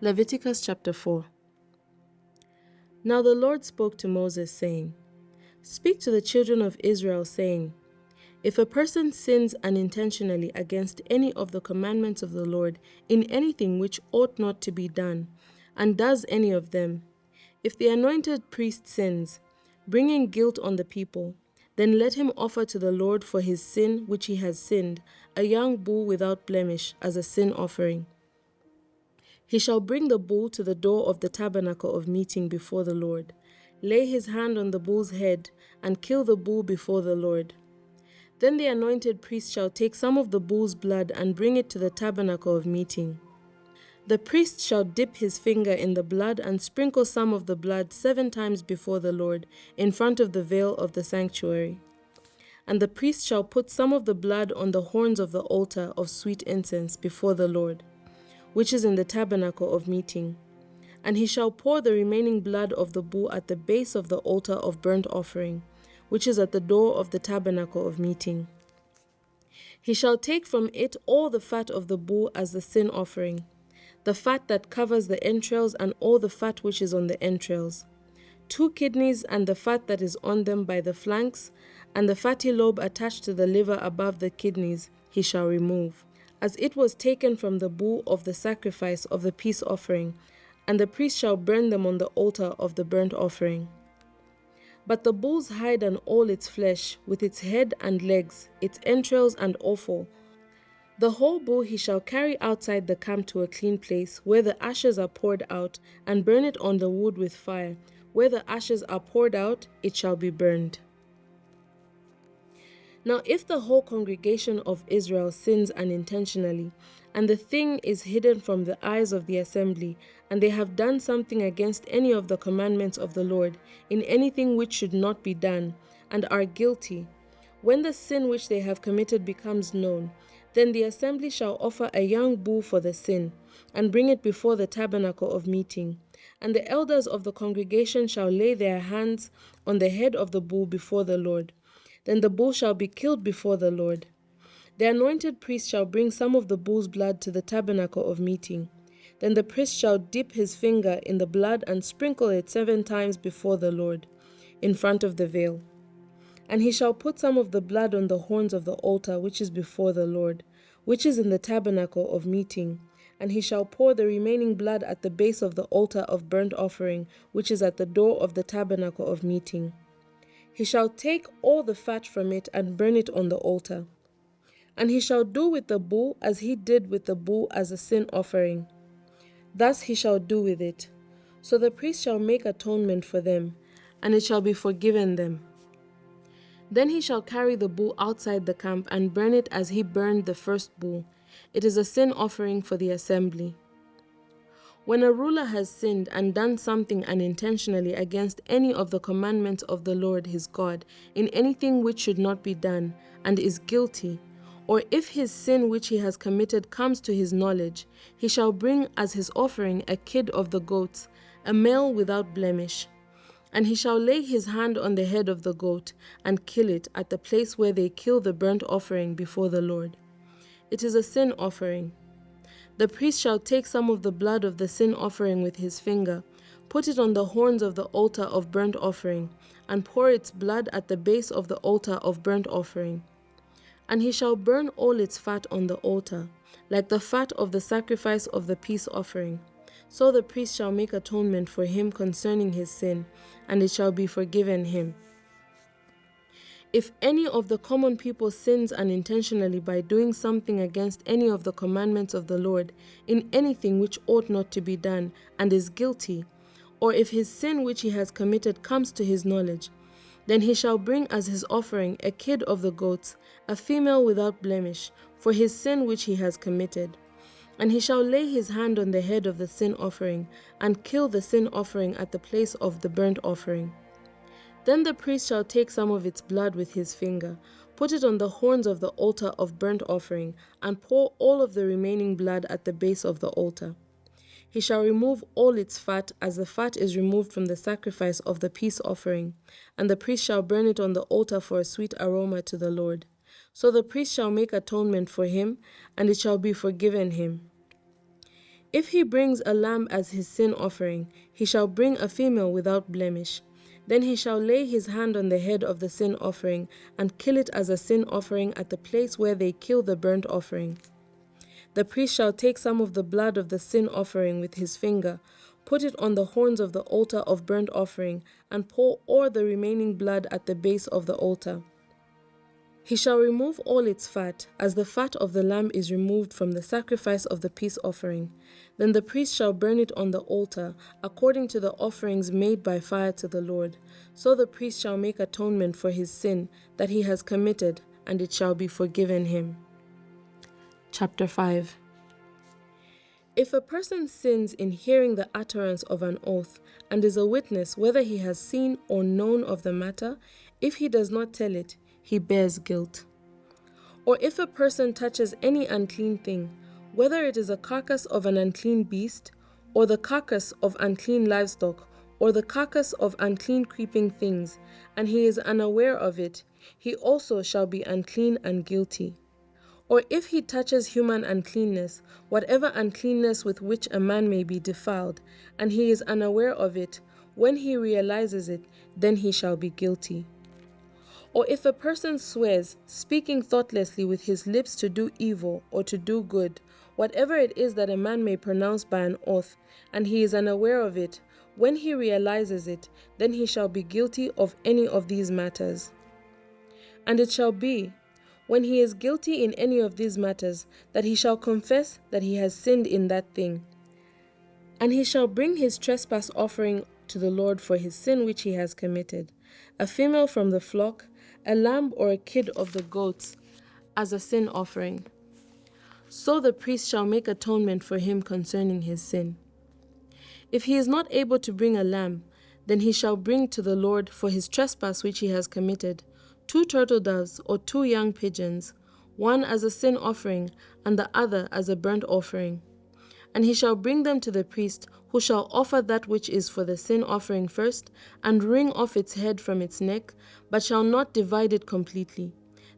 Leviticus chapter 4. Now the Lord spoke to Moses, saying, Speak to the children of Israel, saying, If a person sins unintentionally against any of the commandments of the Lord in anything which ought not to be done, and does any of them, if the anointed priest sins, bringing guilt on the people, then let him offer to the Lord for his sin which he has sinned a young bull without blemish as a sin offering. He shall bring the bull to the door of the tabernacle of meeting before the Lord, lay his hand on the bull's head, and kill the bull before the Lord. Then the anointed priest shall take some of the bull's blood and bring it to the tabernacle of meeting. The priest shall dip his finger in the blood and sprinkle some of the blood 7 times before the Lord in front of the veil of the sanctuary. And the priest shall put some of the blood on the horns of the altar of sweet incense before the Lord, which is in the tabernacle of meeting. And he shall pour the remaining blood of the bull at the base of the altar of burnt offering, which is at the door of the tabernacle of meeting. He shall take from it all the fat of the bull as the sin offering, the fat that covers the entrails and all the fat which is on the entrails, 2 kidneys and the fat that is on them by the flanks, and the fatty lobe attached to the liver above the kidneys he shall remove, as it was taken from the bull of the sacrifice of the peace offering, and the priest shall burn them on the altar of the burnt offering. But the bull's hide and all its flesh, with its head and legs, its entrails and offal, the whole bull he shall carry outside the camp to a clean place, where the ashes are poured out, and burn it on the wood with fire. Where the ashes are poured out, it shall be burned. Now if the whole congregation of Israel sins unintentionally, and the thing is hidden from the eyes of the assembly, and they have done something against any of the commandments of the Lord, in anything which should not be done, and are guilty, when the sin which they have committed becomes known, then the assembly shall offer a young bull for the sin, and bring it before the tabernacle of meeting. And the elders of the congregation shall lay their hands on the head of the bull before the Lord. Then the bull shall be killed before the Lord. The anointed priest shall bring some of the bull's blood to the tabernacle of meeting. Then the priest shall dip his finger in the blood and sprinkle it 7 times before the Lord, in front of the veil. And he shall put some of the blood on the horns of the altar which is before the Lord, which is in the tabernacle of meeting. And he shall pour the remaining blood at the base of the altar of burnt offering, which is at the door of the tabernacle of meeting. He shall take all the fat from it and burn it on the altar. And he shall do with the bull as he did with the bull as a sin offering. Thus he shall do with it. So the priest shall make atonement for them, and it shall be forgiven them. Then he shall carry the bull outside the camp and burn it as he burned the first bull. It is a sin offering for the assembly. When a ruler has sinned and done something unintentionally against any of the commandments of the Lord his God, in anything which should not be done, and is guilty, or if his sin which he has committed comes to his knowledge, he shall bring as his offering a kid of the goats, a male without blemish. And he shall lay his hand on the head of the goat, and kill it at the place where they kill the burnt offering before the Lord. It is a sin offering. The priest shall take some of the blood of the sin offering with his finger, put it on the horns of the altar of burnt offering, and pour its blood at the base of the altar of burnt offering. And he shall burn all its fat on the altar, like the fat of the sacrifice of the peace offering. So the priest shall make atonement for him concerning his sin, and it shall be forgiven him. If any of the common people sins unintentionally by doing something against any of the commandments of the Lord, in anything which ought not to be done, and is guilty, or if his sin which he has committed comes to his knowledge, then he shall bring as his offering a kid of the goats, a female without blemish, for his sin which he has committed. And he shall lay his hand on the head of the sin offering, and kill the sin offering at the place of the burnt offering. Then the priest shall take some of its blood with his finger, put it on the horns of the altar of burnt offering, and pour all of the remaining blood at the base of the altar. He shall remove all its fat, as the fat is removed from the sacrifice of the peace offering, and the priest shall burn it on the altar for a sweet aroma to the Lord. So the priest shall make atonement for him, and it shall be forgiven him. If he brings a lamb as his sin offering, he shall bring a female without blemish. Then he shall lay his hand on the head of the sin offering and kill it as a sin offering at the place where they kill the burnt offering. The priest shall take some of the blood of the sin offering with his finger, put it on the horns of the altar of burnt offering, and pour all the remaining blood at the base of the altar. He shall remove all its fat, as the fat of the lamb is removed from the sacrifice of the peace offering. Then the priest shall burn it on the altar, according to the offerings made by fire to the Lord. So the priest shall make atonement for his sin that he has committed, and it shall be forgiven him. Chapter 5. If a person sins in hearing the utterance of an oath, and is a witness whether he has seen or known of the matter, if he does not tell it, he bears guilt. Or if a person touches any unclean thing, whether it is a carcass of an unclean beast, or the carcass of unclean livestock, or the carcass of unclean creeping things, and he is unaware of it, he also shall be unclean and guilty. Or if he touches human uncleanness, whatever uncleanness with which a man may be defiled, and he is unaware of it, when he realizes it, then he shall be guilty. Or if a person swears, speaking thoughtlessly with his lips to do evil or to do good, whatever it is that a man may pronounce by an oath, and he is unaware of it, when he realizes it, then he shall be guilty of any of these matters. And it shall be, when he is guilty in any of these matters, that he shall confess that he has sinned in that thing. And he shall bring his trespass offering to the Lord for his sin which he has committed, a female from the flock, a lamb or a kid of the goats, as a sin offering. So the priest shall make atonement for him concerning his sin. If he is not able to bring a lamb, then he shall bring to the Lord for his trespass which he has committed 2 turtle doves or 2 young pigeons, one as a sin offering and the other as a burnt offering. And he shall bring them to the priest, who shall offer that which is for the sin offering first, and wring off its head from its neck, but shall not divide it completely.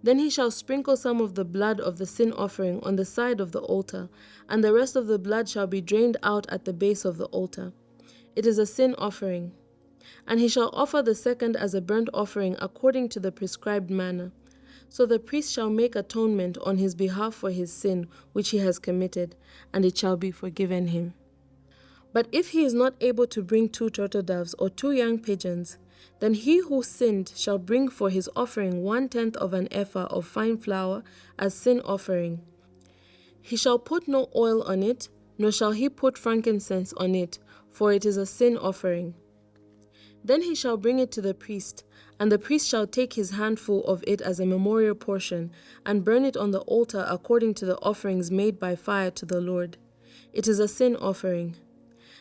Then he shall sprinkle some of the blood of the sin offering on the side of the altar, and the rest of the blood shall be drained out at the base of the altar. It is a sin offering. And he shall offer the second as a burnt offering according to the prescribed manner. So the priest shall make atonement on his behalf for his sin which he has committed, and it shall be forgiven him. But if he is not able to bring 2 turtle doves or 2 young pigeons, then he who sinned shall bring for his offering 1/10 of an ephah of fine flour as sin offering. He shall put no oil on it, nor shall he put frankincense on it, for it is a sin offering. Then he shall bring it to the priest, and the priest shall take his handful of it as a memorial portion, and burn it on the altar according to the offerings made by fire to the Lord. It is a sin offering.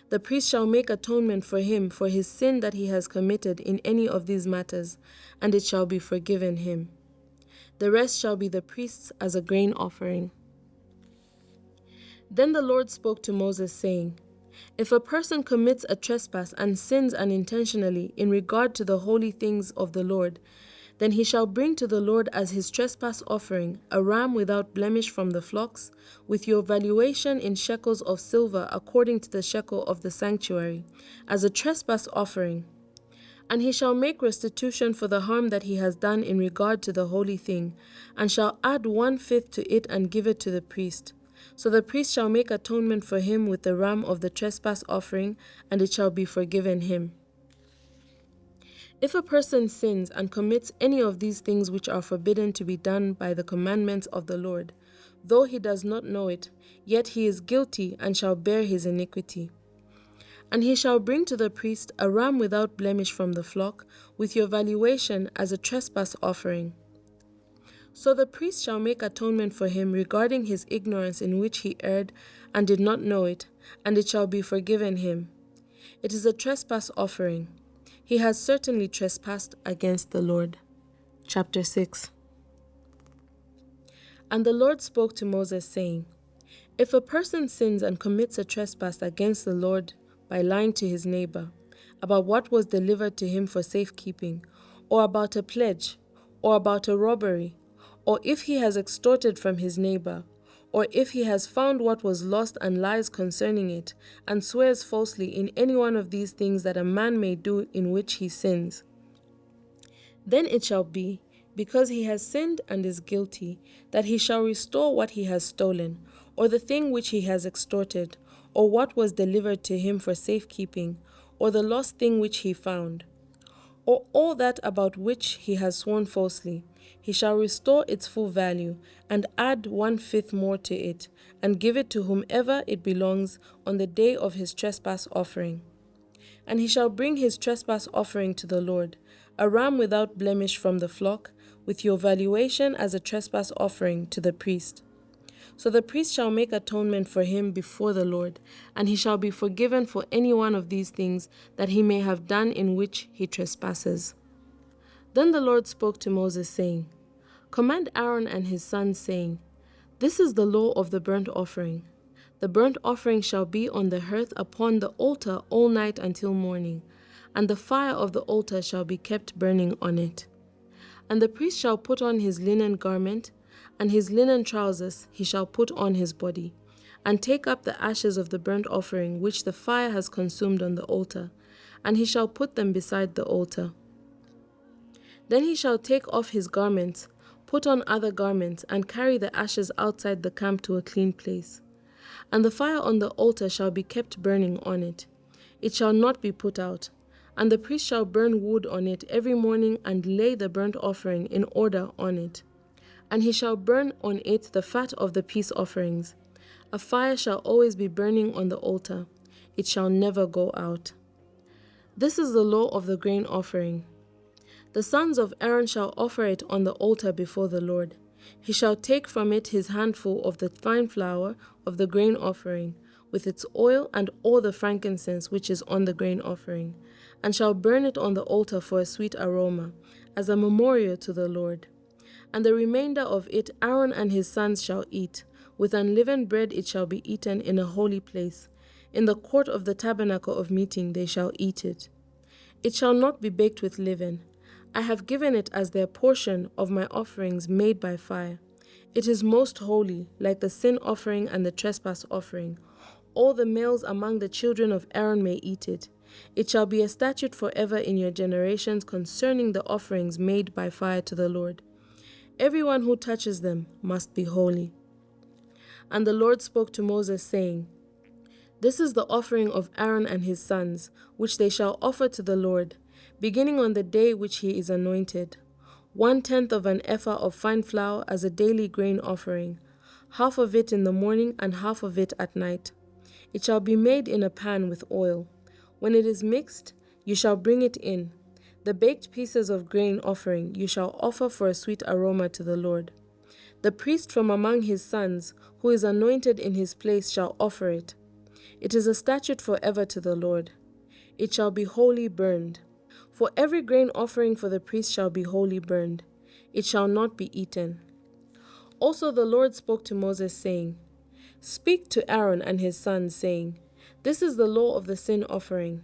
The priest shall make atonement for him for his sin that he has committed in any of these matters, and it shall be forgiven him. The rest shall be the priest's as a grain offering. Then the Lord spoke to Moses, saying, If a person commits a trespass and sins unintentionally in regard to the holy things of the Lord, then he shall bring to the Lord as his trespass offering a ram without blemish from the flocks, with your valuation in shekels of silver according to the shekel of the sanctuary, as a trespass offering. And he shall make restitution for the harm that he has done in regard to the holy thing, and shall add 1/5 to it and give it to the priest. So the priest shall make atonement for him with the ram of the trespass offering, and it shall be forgiven him. If a person sins and commits any of these things which are forbidden to be done by the commandments of the Lord, though he does not know it, yet he is guilty and shall bear his iniquity. And he shall bring to the priest a ram without blemish from the flock, with your valuation as a trespass offering. So the priest shall make atonement for him regarding his ignorance in which he erred and did not know it, and it shall be forgiven him. It is a trespass offering. He has certainly trespassed against the Lord. Chapter 6. And the Lord spoke to Moses, saying, If a person sins and commits a trespass against the Lord by lying to his neighbor about what was delivered to him for safekeeping, or about a pledge, or about a robbery, or if he has extorted from his neighbor, or if he has found what was lost and lies concerning it, and swears falsely in any one of these things that a man may do in which he sins, then it shall be, because he has sinned and is guilty, that he shall restore what he has stolen, or the thing which he has extorted, or what was delivered to him for safekeeping, or the lost thing which he found, or all that about which he has sworn falsely. He shall restore its full value, and add 1/5 more to it, and give it to whomever it belongs on the day of his trespass offering. And he shall bring his trespass offering to the Lord, a ram without blemish from the flock, with your valuation as a trespass offering to the priest. So the priest shall make atonement for him before the Lord, and he shall be forgiven for any one of these things that he may have done in which he trespasses. Then the Lord spoke to Moses, saying, Command Aaron and his sons, saying, This is the law of the burnt offering. The burnt offering shall be on the hearth upon the altar all night until morning, and the fire of the altar shall be kept burning on it. And the priest shall put on his linen garment, and his linen trousers he shall put on his body, and take up the ashes of the burnt offering which the fire has consumed on the altar, and he shall put them beside the altar. Then he shall take off his garments, put on other garments, and carry the ashes outside the camp to a clean place. And the fire on the altar shall be kept burning on it. It shall not be put out. And the priest shall burn wood on it every morning and lay the burnt offering in order on it. And he shall burn on it the fat of the peace offerings. A fire shall always be burning on the altar. It shall never go out. This is the law of the grain offering. The sons of Aaron shall offer it on the altar before the Lord. He shall take from it his handful of the fine flour of the grain offering, with its oil and all the frankincense which is on the grain offering, and shall burn it on the altar for a sweet aroma, as a memorial to the Lord. And the remainder of it Aaron and his sons shall eat. With unleavened bread it shall be eaten in a holy place. In the court of the tabernacle of meeting they shall eat it. It shall not be baked with leaven. I have given it as their portion of my offerings made by fire. It is most holy, like the sin offering and the trespass offering. All the males among the children of Aaron may eat it. It shall be a statute forever in your generations concerning the offerings made by fire to the Lord. Everyone who touches them must be holy. And the Lord spoke to Moses, saying, This is the offering of Aaron and his sons, which they shall offer to the Lord, beginning on the day which he is anointed. 1/10 of an ephah of fine flour as a daily grain offering, half of it in the morning and half of it at night. It shall be made in a pan with oil. When it is mixed, you shall bring it in. The baked pieces of grain offering you shall offer for a sweet aroma to the Lord. The priest from among his sons, who is anointed in his place, shall offer it. It is a statute forever to the Lord. It shall be wholly burned. For every grain offering for the priest shall be wholly burned. It shall not be eaten. Also the Lord spoke to Moses, saying, Speak to Aaron and his sons, saying, This is the law of the sin offering.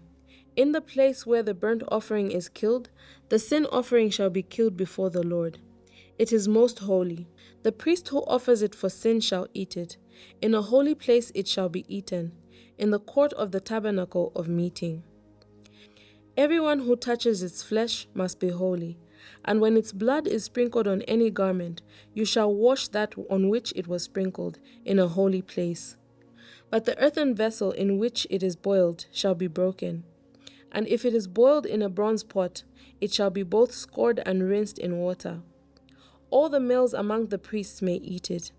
In the place where the burnt offering is killed, the sin offering shall be killed before the Lord. It is most holy. The priest who offers it for sin shall eat it. In a holy place it shall be eaten, in the court of the tabernacle of meeting. Everyone who touches its flesh must be holy, and when its blood is sprinkled on any garment, you shall wash that on which it was sprinkled in a holy place. But the earthen vessel in which it is boiled shall be broken. And if it is boiled in a bronze pot, it shall be both scoured and rinsed in water. All the males among the priests may eat it.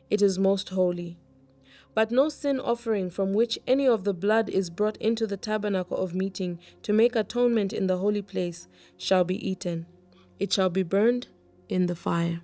It is most holy. But no sin offering from which any of the blood is brought into the tabernacle of meeting to make atonement in the holy place shall be eaten. It shall be burned in the fire.